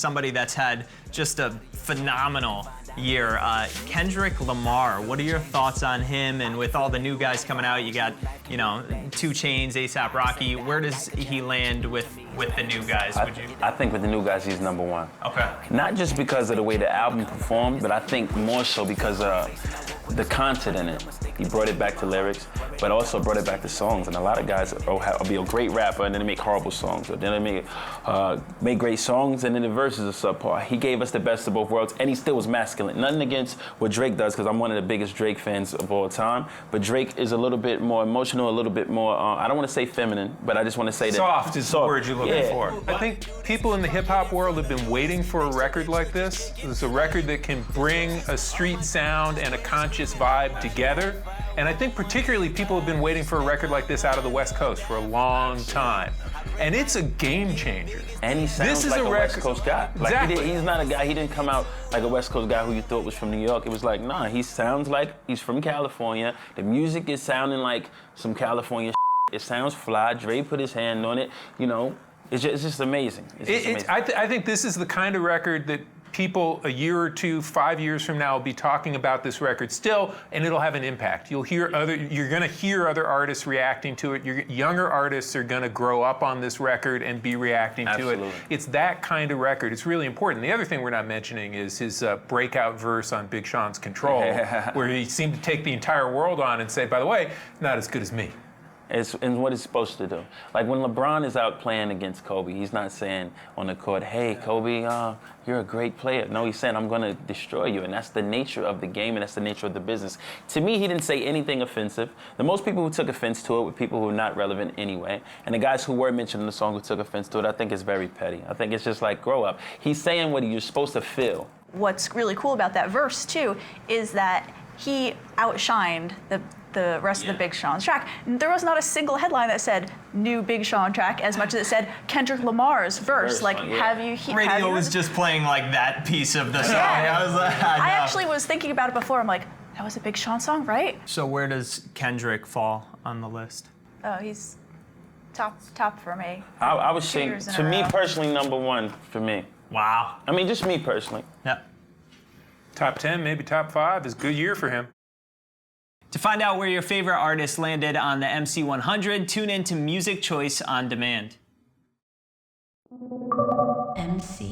somebody that's had just a phenomenal year. Kendrick Lamar, what are your thoughts on him? And with all the new guys coming out, you got, 2 Chainz, A$AP Rocky. Where does he land with the new guys, would you? I think with the new guys, he's #1. Okay. Not just because of the way the album performed, but I think more so because the content in it. He brought it back to lyrics, but also brought it back to songs. And a lot of guys will be a great rapper and then they make horrible songs, or then they make great songs and then the verses are subpar. He gave us the best of both worlds, and he still was masculine. Nothing against what Drake does, because I'm one of the biggest Drake fans of all time. But Drake is a little bit more emotional, a little bit more, I don't want to say feminine, but I just want to say that. Soft is the word you're looking for. I think people in the hip-hop world have been waiting for a record like this. It's a record that can bring a street sound and a conscious vibe together. And I think particularly people have been waiting for a record like this out of the West Coast for a long time. And it's a game changer. And he sounds like a West Coast guy. Like Exactly. He's not a guy, he didn't come out like a West Coast guy who you thought was from New York. It was like, nah, he sounds like he's from California. The music is sounding like some California shit. It sounds fly. Dre put his hand on it, It's just amazing. Amazing. I think this is the kind of record that people a year or two, 5 years from now will be talking about this record still, and it'll have an impact. You're gonna hear other artists reacting to it. Younger artists are gonna grow up on this record and be reacting to it. It's that kind of record. It's really important. The other thing we're not mentioning is his breakout verse on Big Sean's Control, where he seemed to take the entire world on and say, by the way, not as good as me. It's what it's supposed to do. Like when LeBron is out playing against Kobe, he's not saying on the court, hey, Kobe, you're a great player. No, he's saying, I'm going to destroy you. And that's the nature of the game, and that's the nature of the business. To me, he didn't say anything offensive. The most people who took offense to it were people who are not relevant anyway. And the guys who were mentioned in the song who took offense to it, I think it's very petty. I think it's just like, grow up. He's saying what you're supposed to feel. What's really cool about that verse, too, is that he outshined the rest of the Big Sean's track. There was not a single headline that said new Big Sean track as much as it said Kendrick Lamar's verse. Have you Radio was just playing like that piece of the song. Yeah. I was like, I actually was thinking about it before. I'm like, that was a Big Sean song, right? So where does Kendrick fall on the list? Oh, he's top for me. I was saying, to me personally, #1 for me. Wow. I mean, just me personally. Yep. Top 10, maybe top 5 is a good year for him. To find out where your favorite artist landed on the MC 100, tune in to Music Choice on Demand. MC